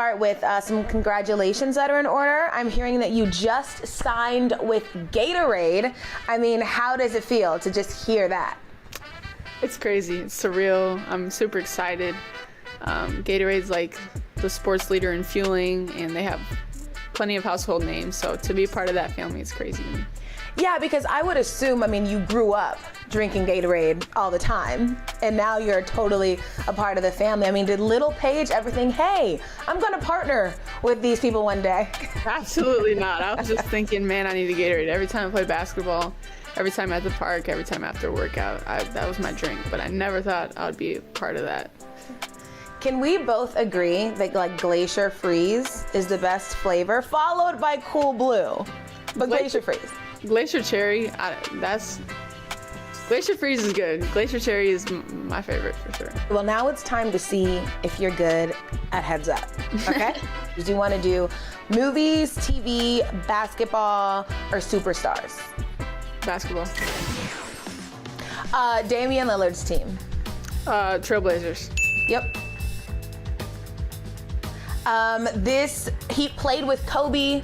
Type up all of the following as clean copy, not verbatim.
start with some congratulations that are in order. I'm hearing that you just signed with Gatorade. I mean, how does it feel to just hear that? It's crazy. It's surreal. I'm super excited. Gatorade's like the sports leader in fueling, and they have plenty of household names. So to be part of that family is crazy to me. Yeah, because I would assume, I mean, you grew up drinking Gatorade all the time, and now you're totally a part of the family. I mean, did little Paige ever think, hey, I'm gonna partner with these people one day? Absolutely not. I was just thinking, man, I need a Gatorade. Every time I play basketball, every time at the park, every time after a workout, that was my drink. But I never thought I would be a part of that. Can we both agree that like Glacier Freeze is the best flavor, followed by Cool Blue, but Glacier Freeze? Glacier Cherry, Glacier Freeze is good. Glacier Cherry is my favorite for sure. Well, now it's time to see if you're good at Heads Up, okay? Do you want to do movies, TV, basketball, or superstars? Basketball. Damian Lillard's team. Trailblazers. Yep. He played with Kobe.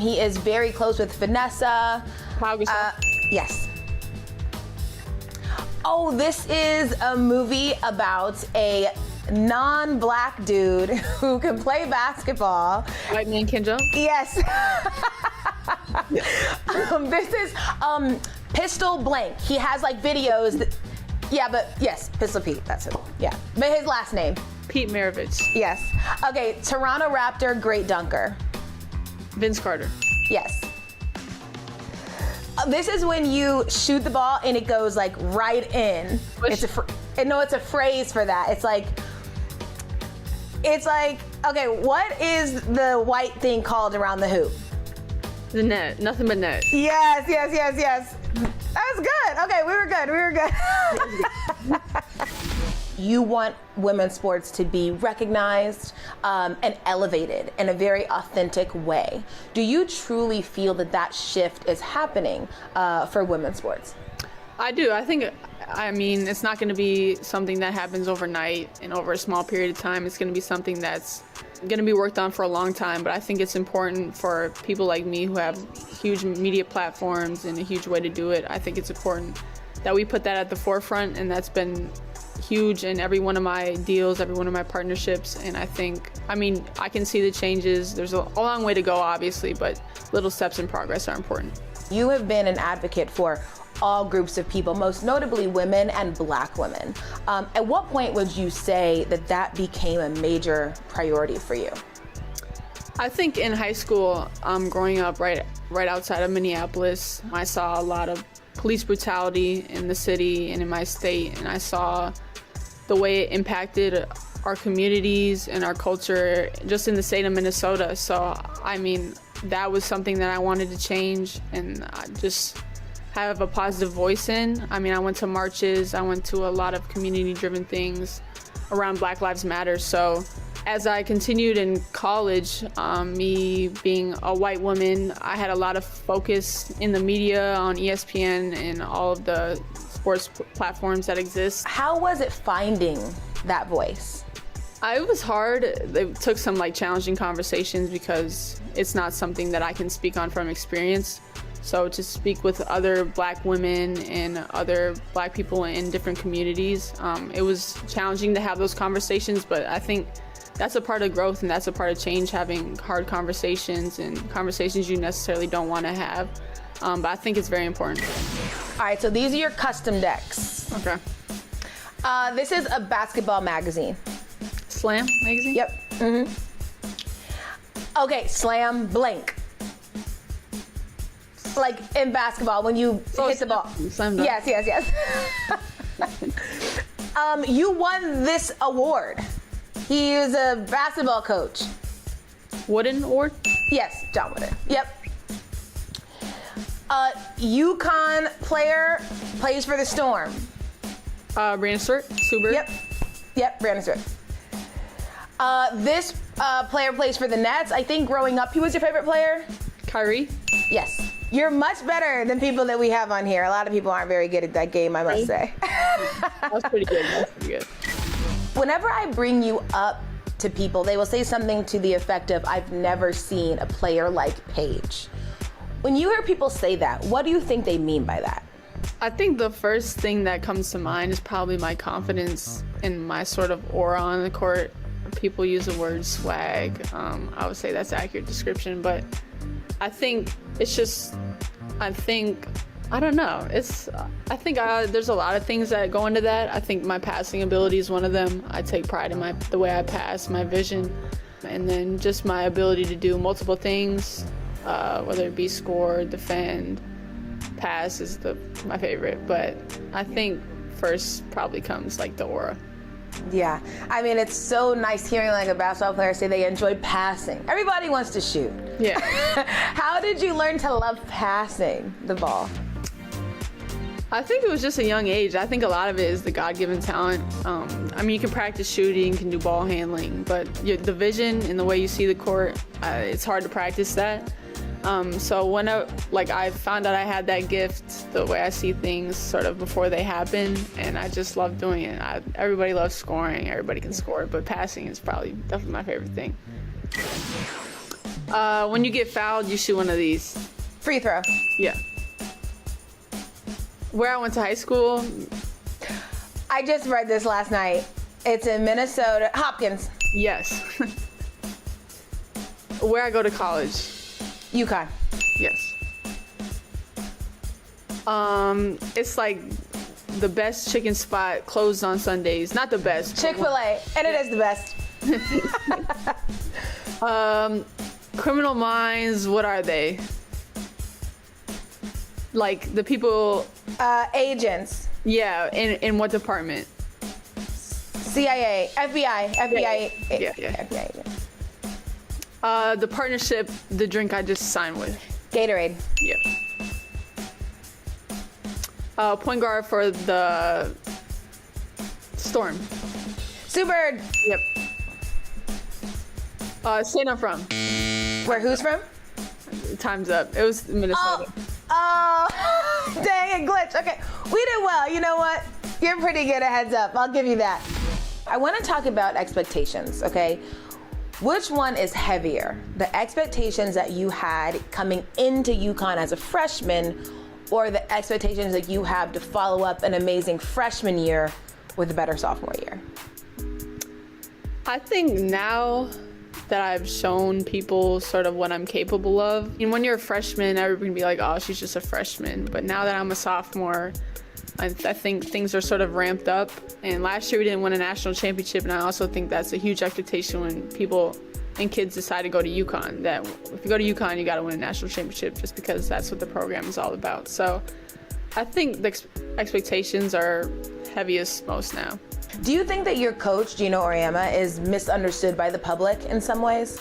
He is very close with Vanessa. Yes. Oh, this is a movie about a non-black dude who can play basketball. White man can jump? Yes. This is Pistol Blank. He has like videos. Yeah, but yes, Pistol Pete, that's it. Yeah, but his last name. Pete Maravich. Yes. Okay, Toronto Raptor great dunker. Vince Carter. Yes. This is when you shoot the ball and it goes like right in. It's a phrase for that. It's like, okay, what is the white thing called around the hoop? The net. Nothing but net. Yes. That was good. Okay, we were good. You want women's sports to be recognized and elevated in a very authentic way. Do you truly feel that that shift is happening for women's sports? I do. I mean, it's not going to be something that happens overnight and over a small period of time. It's going to be something that's going to be worked on for a long time, but I think it's important for people like me who have huge media platforms and a huge way to do it. I think it's important that we put that at the forefront, and that's been huge in every one of my deals, every one of my partnerships. And I can see the changes. There's a long way to go, obviously, but little steps in progress are important. You have been an advocate for all groups of people, most notably women and Black women. At what point would you say that that became a major priority for you? I think in high school, growing up right outside of Minneapolis, I saw a lot of police brutality in the city and in my state, and I saw the way it impacted our communities and our culture just in the state of Minnesota. So, I mean, that was something that I wanted to change and just have a positive voice in. I mean, I went to marches, I went to a lot of community-driven things around Black Lives Matter. So as I continued in college, me being a white woman, I had a lot of focus in the media, on ESPN and all of the sports platforms that exist. How was it finding that voice? It was hard. It took some challenging conversations because it's not something that I can speak on from experience. So to speak with other Black women and other Black people in different communities, it was challenging to have those conversations, but I think that's a part of growth and that's a part of change, having hard conversations and conversations you necessarily don't want to have. But I think it's very important. All right, so these are your custom decks. Okay. This is a basketball magazine. Slam magazine? Yep. Mm-hmm. Okay, Slam blank. Like in basketball, when you hit the ball. Slam dunk. Yes. You won this award. He is a basketball coach. Wooden award? Yes, John Wooden. Yep. UConn player plays for the Storm. Brandon Stewart. Yep, Brandon Stewart. This player plays for the Nets. I think growing up, he was your favorite player? Kyrie? Yes. You're much better than people that we have on here. A lot of people aren't very good at that game, I must say. That's pretty good. Whenever I bring you up to people, they will say something to the effect of, "I've never seen a player like Paige." When you hear people say that, what do you think they mean by that? I think the first thing that comes to mind is probably my confidence and my sort of aura on the court. People use the word swag. I would say that's an accurate description, but I think it's just, I don't know. I think there's a lot of things that go into that. I think my passing ability is one of them. I take pride in the way I pass, my vision, and then just my ability to do multiple things, whether it be score, defend, pass is my favorite. But I think first probably comes like the aura. Yeah, I mean, it's so nice hearing like a basketball player say they enjoy passing. Everybody wants to shoot. Yeah. How did you learn to love passing the ball? I think it was just a young age. I think a lot of it is the God-given talent. I mean, you can practice shooting, you can do ball handling, but the vision and the way you see the court, it's hard to practice that. So when I found out I had that gift, the way I see things sort of before they happen, and I just love doing it. Everybody loves scoring, everybody can score, but passing is definitely my favorite thing. When you get fouled, you shoot one of these. Free throw. Yeah. Where I went to high school. I just read this last night. It's in Minnesota, Hopkins. Yes. Where I go to college. UConn. Yes. It's like the best chicken spot, closed on Sundays. Not the best. Chick-fil-A, and it is the best. Criminal Minds, what are they? Like the people. Agents. Yeah, in what department? CIA, FBI. Yeah. FBI agent. The partnership, the drink I just signed with. Gatorade. Yeah. Point guard for the Storm. Super. Yep. State I'm from. Where who's from? Time's up. It was Minnesota. Oh, dang it, glitch. Okay, we did well. You know what? You're pretty good at heads up. I'll give you that. I want to talk about expectations, okay? Which one is heavier? The expectations that you had coming into UConn as a freshman, or the expectations that you have to follow up an amazing freshman year with a better sophomore year? I think now that I've shown people sort of what I'm capable of. And when you're a freshman, everybody can be like, oh, she's just a freshman. But now that I'm a sophomore, I think things are sort of ramped up. And last year we didn't win a national championship, and I also think that's a huge expectation when people and kids decide to go to UConn, that if you go to UConn, you got to win a national championship just because that's what the program is all about. So I think the expectations are heaviest most now. Do you think that your coach, Gino Auriemma, is misunderstood by the public in some ways?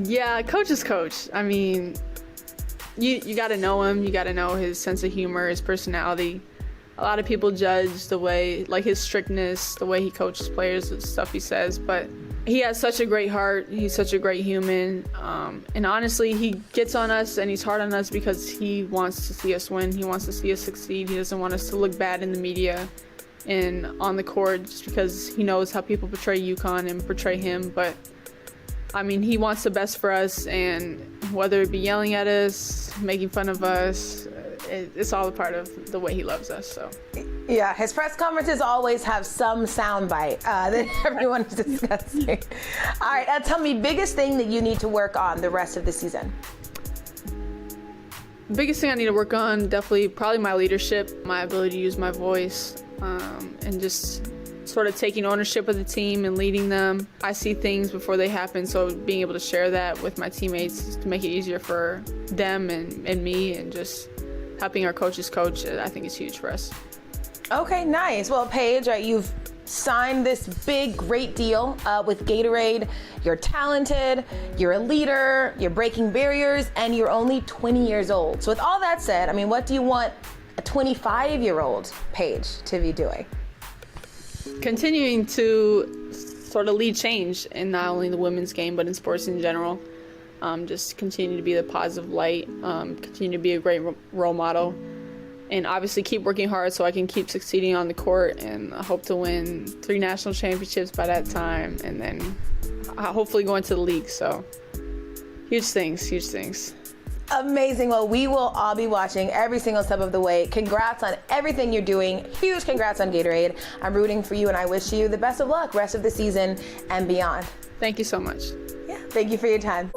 Yeah, coach is coach. I mean, you got to know him. You got to know his sense of humor, his personality. A lot of people judge the way, like his strictness, the way he coaches players, the stuff he says, but he has such a great heart. He's such a great human. And honestly, he gets on us and he's hard on us because he wants to see us win. He wants to see us succeed. He doesn't want us to look bad in the media and on the court just because he knows how people portray UConn and portray him. But I mean, he wants the best for us, and whether it be yelling at us, making fun of us, it's all a part of the way he loves us. So yeah, his press conferences always have some soundbite that everyone is discussing. All right, tell me, biggest thing that you need to work on the rest of the season? Biggest thing I need to work on, definitely probably my leadership, my ability to use my voice, and just sort of taking ownership of the team and leading them. I see things before they happen, so being able to share that with my teammates to make it easier for them and me, and just helping our coaches coach, I think is huge for us. Okay, nice. Well, Paige, you've signed this big, great deal with Gatorade. You're talented, you're a leader, you're breaking barriers, and you're only 20 years old. So with all that said, I mean, what do you want a 25-year-old Paige to be doing? Continuing to sort of lead change in not only the women's game, but in sports in general. Just continue to be the positive light, continue to be a great role model, and obviously keep working hard so I can keep succeeding on the court, and I hope to win 3 national championships by that time, and then hopefully go into the league. So huge things. Amazing. Well, we will all be watching every single step of the way. Congrats on everything you're doing. Huge congrats on Gatorade. I'm rooting for you, and I wish you the best of luck rest of the season and beyond. Thank you so much. Yeah, thank you for your time.